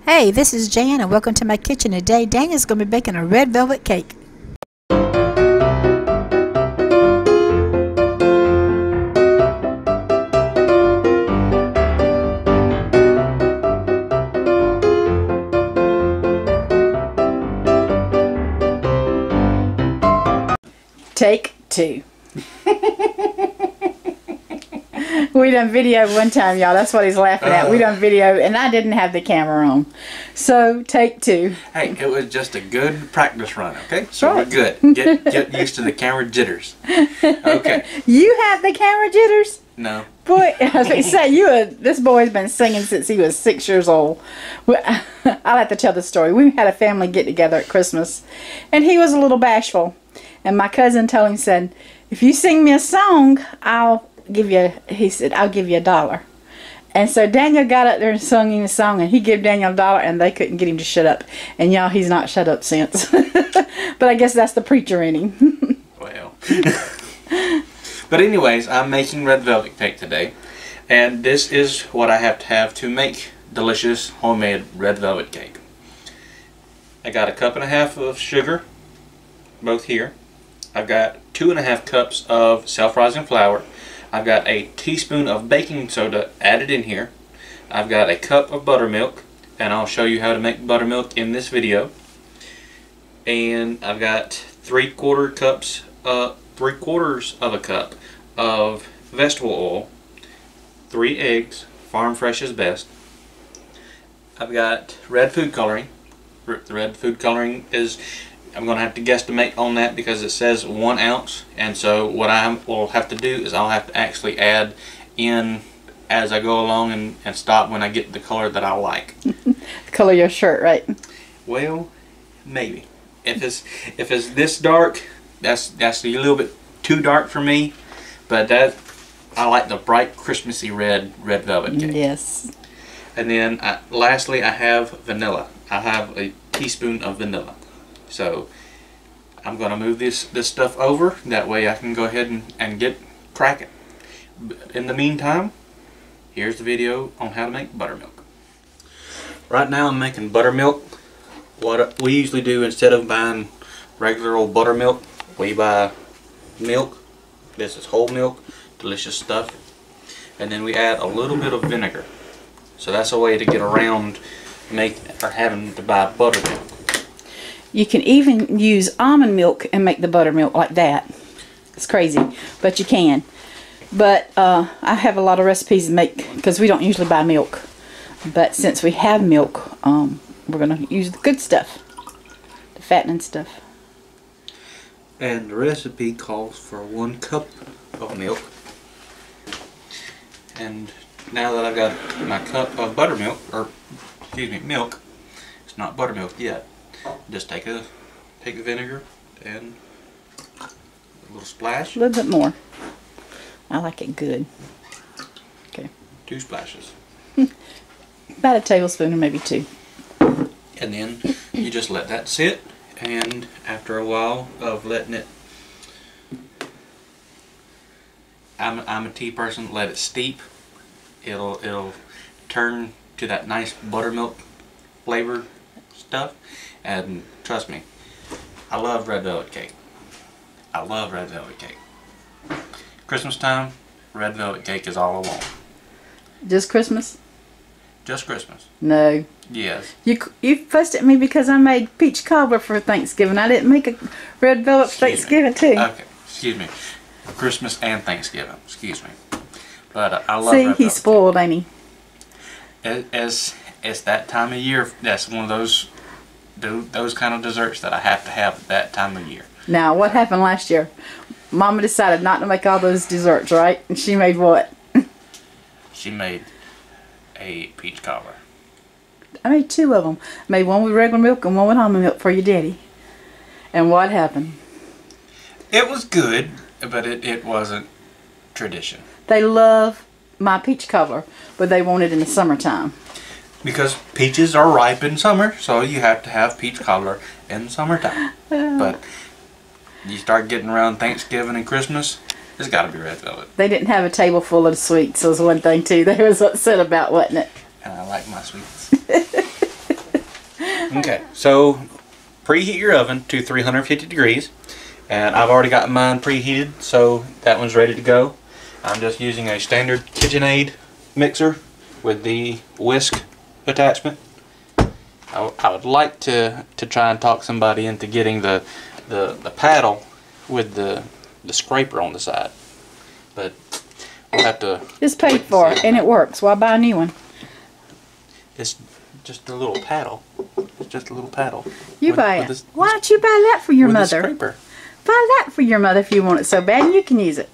Hey, this is Jan and welcome to my kitchen. Today Daniel's going to be baking a red velvet cake. Take two. We done video one time, y'all. That's what he's laughing at. We done video, and I didn't have the camera on. So, take two. Hey, it was just a good practice run, okay? So we're good. Get used to the camera jitters. Okay. You have the camera jitters? No. Boy, I was going to say, this boy's been singing since he was 6 years old. I'll have to tell the story. We had a family get-together at Christmas, and he was a little bashful. And my cousin told him, said, if you sing me a song, I'll give you $1. And so Daniel got up there and sung him a song, and he gave Daniel $1, and they couldn't get him to shut up. And y'all, he's not shut up since. But I guess that's the preacher in him. Well. But anyways, I'm making red velvet cake today. And this is what I have to make delicious homemade red velvet cake. I got 1.5 cups of sugar, both here. I've got 2.5 cups of self-rising flour. I've got a teaspoon of baking soda added in here. I've got a cup of buttermilk, and I'll show you how to make buttermilk in this video. And I've got 3/4 of a cup of vegetable oil, 3 eggs, farm fresh is best. I've got red food coloring. The red food coloring is, I'm going to have to guesstimate on that because it says 1 ounce, and so what I will have to do is I'll have to actually add in as I go along and stop when I get the color that I like. The color of your shirt, right? Well, maybe. If it's this dark, that's a little bit too dark for me, but I like the bright Christmassy red velvet cake. Yes. And then lastly, I have vanilla. I have a teaspoon of vanilla. So I'm going to move this stuff over. That way I can go ahead and get cracking. In the meantime, here's the video on how to make buttermilk. Right now I'm making buttermilk. What we usually do, instead of buying regular old buttermilk, we buy milk. This is whole milk, delicious stuff. And then we add a little bit of vinegar. So that's a way to get around having to buy buttermilk. You can even use almond milk and make the buttermilk like that. It's crazy, but you can. But I have a lot of recipes to make because we don't usually buy milk. But since we have milk, we're going to use the good stuff, the fattening stuff. And the recipe calls for 1 cup of milk. And now that I've got my cup of buttermilk, or excuse me, milk, it's not buttermilk yet. Just take the vinegar and a little splash. A little bit more. I like it good. Okay. 2 splashes. About a tablespoon or maybe 2. And then you just let that sit, and after a while of letting it, I'm a tea person, let it steep. It'll turn to that nice buttermilk flavored stuff. And trust me, I love red velvet cake. I love red velvet cake. Christmas time, red velvet cake is all I want. Just Christmas? Just Christmas. No. Yes. You fussed at me because I made peach cobbler for Thanksgiving. I didn't make a red velvet for Thanksgiving too. Okay, excuse me. Christmas and Thanksgiving. Excuse me. But I love See, red he's velvet spoiled, ain't he? As it's that time of year. That's one of those kind of desserts that I have to have at that time of year. Now, what happened last year? Mama decided not to make all those desserts, right? And she made what? She made a peach cobbler. I made 2 of them. I made one with regular milk and one with almond milk for your daddy. And what happened? It was good, but it wasn't tradition. They love my peach cobbler, but they want it in the summertime. Because peaches are ripe in summer, so you have to have peach cobbler in summertime. But you start getting around Thanksgiving and Christmas, it's got to be red velvet. They didn't have a table full of sweets, was one thing too. They was upset about, wasn't it? And I like my sweets. Okay, so preheat your oven to 350 degrees. And I've already got mine preheated, so that one's ready to go. I'm just using a standard KitchenAid mixer with the whisk attachment. I would like to try and talk somebody into getting the paddle with the scraper on the side, but we'll have to. It's paid for, and it works. Why buy a new one? It's just a little paddle. It's just a little paddle. You buy it. Why don't you buy that for your mother? Scraper. Buy that for your mother if you want it so bad, and you can use it.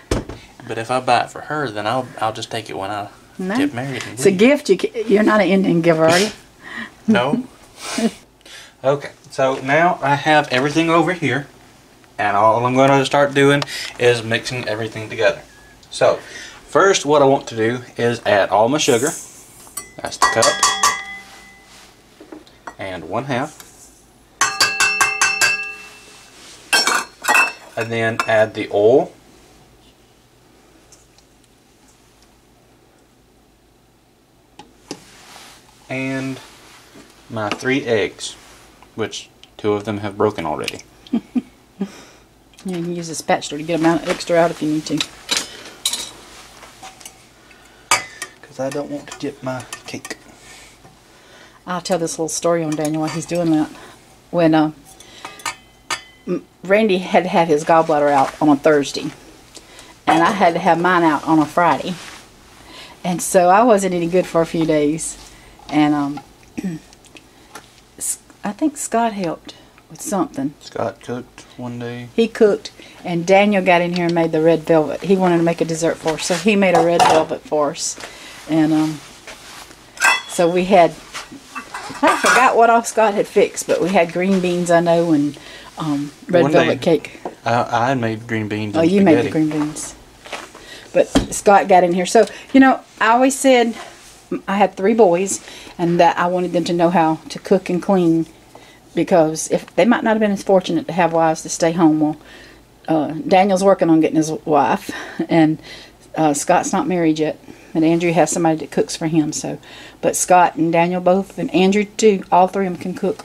But if I buy it for her, then I'll just take it when I get married. It's a gift. You're not an Indian giver, are you? No. Okay, so now I have everything over here, and all I'm going to start doing is mixing everything together. So, first what I want to do is add all my sugar. That's the cup. And 1/2. And then add the oil. And my 3 eggs, which 2 of them have broken already. You can use a spatula to get them out extra out if you need to. Because I don't want to dip my cake. I'll tell this little story on Daniel while he's doing that. When Randy had to have his gallbladder out on a Thursday, and I had to have mine out on a Friday, and so I wasn't any good for a few days, and I think Scott helped with something. Scott cooked one day. He cooked, and Daniel got in here and made the red velvet. He wanted to make a dessert for us, so he made a red velvet for us. And so we had, I forgot what all Scott had fixed, but we had green beans, I know, and red velvet cake. I made green beans. Oh, you made the green beans. But Scott got in here. So, you know, I always said I had 3 boys, and that I wanted them to know how to cook and clean, because if they might not have been as fortunate to have wives to stay home. Well, Daniel's working on getting his wife, and Scott's not married yet, and Andrew has somebody that cooks for him. So, but Scott and Daniel both, and Andrew too, all 3 of them can cook.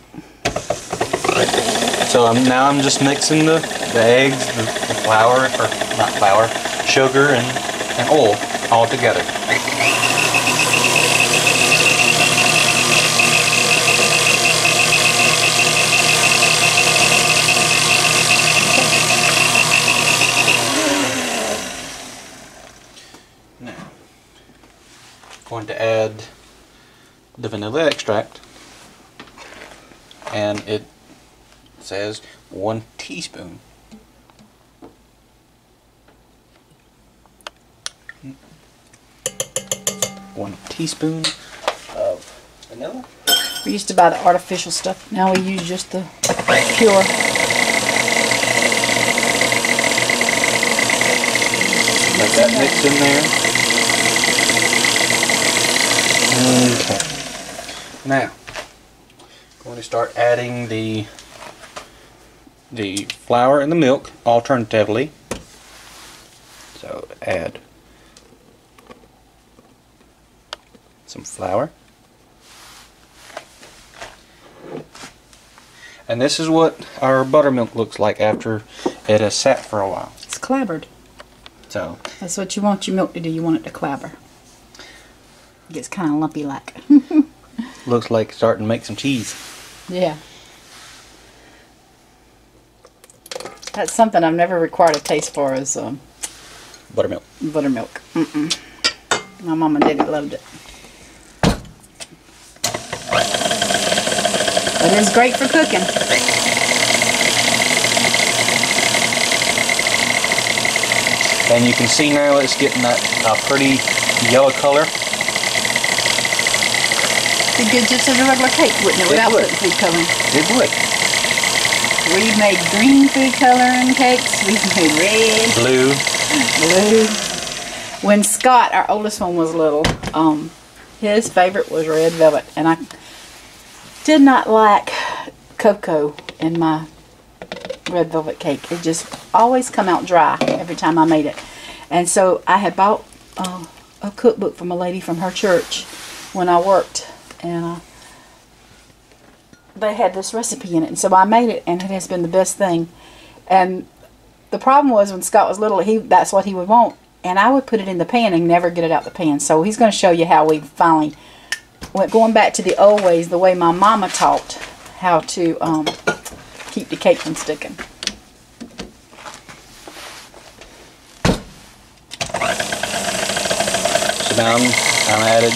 So now I'm just mixing the eggs, the flour, or not flour, sugar, and oil all together. Now, I'm going to add the vanilla extract, and it says 1 teaspoon. One teaspoon of vanilla. We used to buy the artificial stuff. Now we use just the pure. Let that mix in there. Okay. Now, I'm going to start adding the flour and the milk alternatively. So add some flour. And this is what our buttermilk looks like after it has sat for a while. It's clabbered. So that's what you want your milk to do. You want it to clabber. It gets kind of lumpy like. Looks like it's starting to make some cheese. Yeah. That's something I've never required a taste for is Buttermilk. Buttermilk. My mom and daddy loved it. But it's great for cooking. And you can see now it's getting that pretty yellow color. It'd be just as a regular cake, wouldn't it? Without putting food coloring. It would. We've made green food coloring cakes. We've made red. Blue. Blue. When Scott, our oldest one, was little, his favorite was red velvet. And I did not like cocoa in my red velvet cake. It just always come out dry every time I made it. And so I had bought a cookbook from a lady from her church when I worked. And they had this recipe in it, and so I made it, and it has been the best thing. And the problem was when Scott was little, that's what he would want, and I would put it in the pan and never get it out the pan. So he's going to show you how we finally went going back to the old ways, the way my mama taught how to keep the cake from sticking. So now I'm added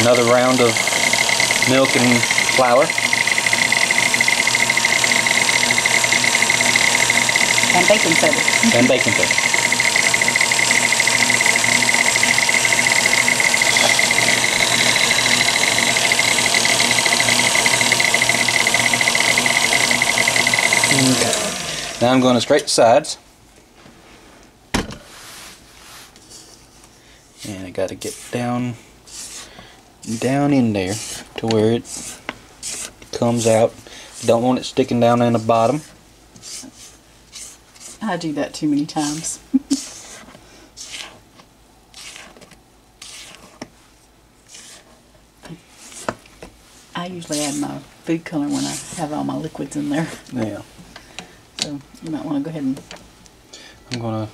another round of milk and flour. And baking soda. And baking soda. Okay. Now I'm going to straight the sides. And I got to get down in there to where it comes out. Don't want it sticking down in the bottom. I do that too many times. I usually add my food color when I have all my liquids in there. Yeah. So you might want to go ahead and... I'm going to...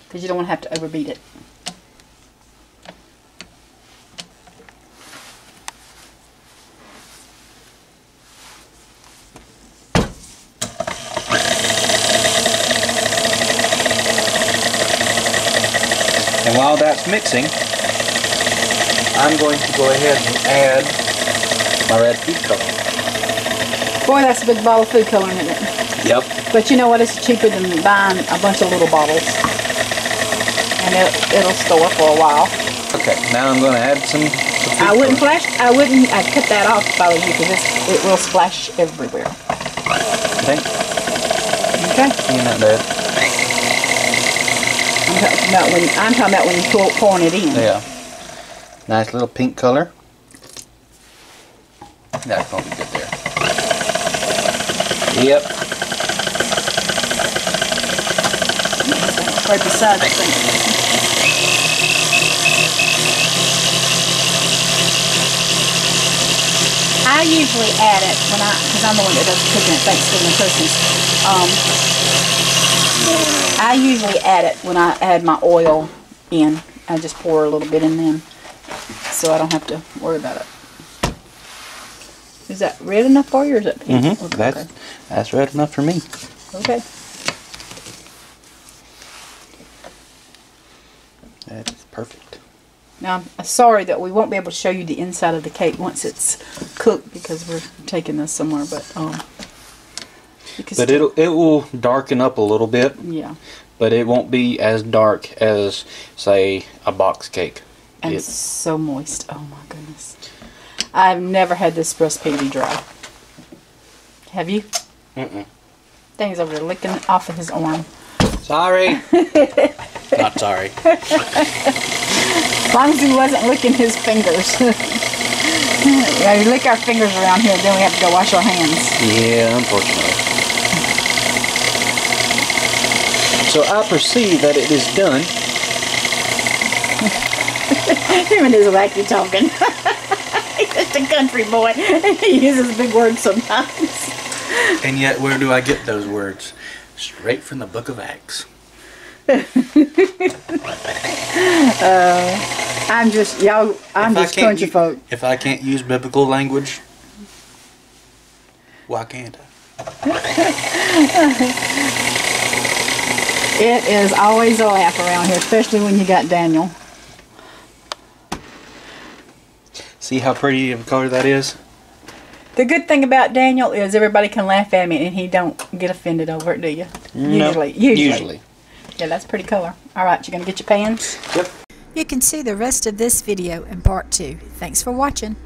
Because you don't want to have to overbeat it. And while that's mixing, I'm going to go ahead and add my red food color. Boy, that's a big bottle of food coloring in it. Yep. But you know what? It's cheaper than buying a bunch of little bottles. And it'll store for a while. Okay, now I'm going to add some food I'd cut that off if I was you, because it will splash everywhere. Okay. Okay? You're not bad. I'm talking about when you're pouring it in. Yeah. Nice little pink color. That's going to be good there. Yep. Right beside the thing. I usually add it because I'm the one that does the cooking at Thanksgiving and Christmas. I usually add it when I add my oil in. I just pour a little bit in then, so I don't have to worry about it. Is that red enough for you, or is that pink? Mm-hmm. Okay. That's red enough for me. Okay. That's perfect. Now, I'm sorry that we won't be able to show you the inside of the cake once it's cooked, because we're taking this somewhere, but it will darken up a little bit. Yeah. But it won't be as dark as, say, a box cake. And it's so moist. Oh my goodness. I've never had this recipe be dry. Have you? Mm-mm. Thing's over there licking off of his arm. Sorry. Not sorry. As long as he wasn't licking his fingers. Yeah, we lick our fingers around here, then we have to go wash our hands. Yeah, unfortunately. So I perceive that it is done. Him and his wacky talking. He's just a country boy. He uses big words sometimes. And yet, where do I get those words? Straight from the Book of Acts. I'm just country folk. If I can't use biblical language, why can't I? It is always a laugh around here, especially when you got Daniel. See how pretty of a color that is? The good thing about Daniel is everybody can laugh at me and he don't get offended over it, do you? No, usually. Yeah, that's pretty color. Alright, you gonna get your pans? Yep. You can see the rest of this video in part 2. Thanks for watching.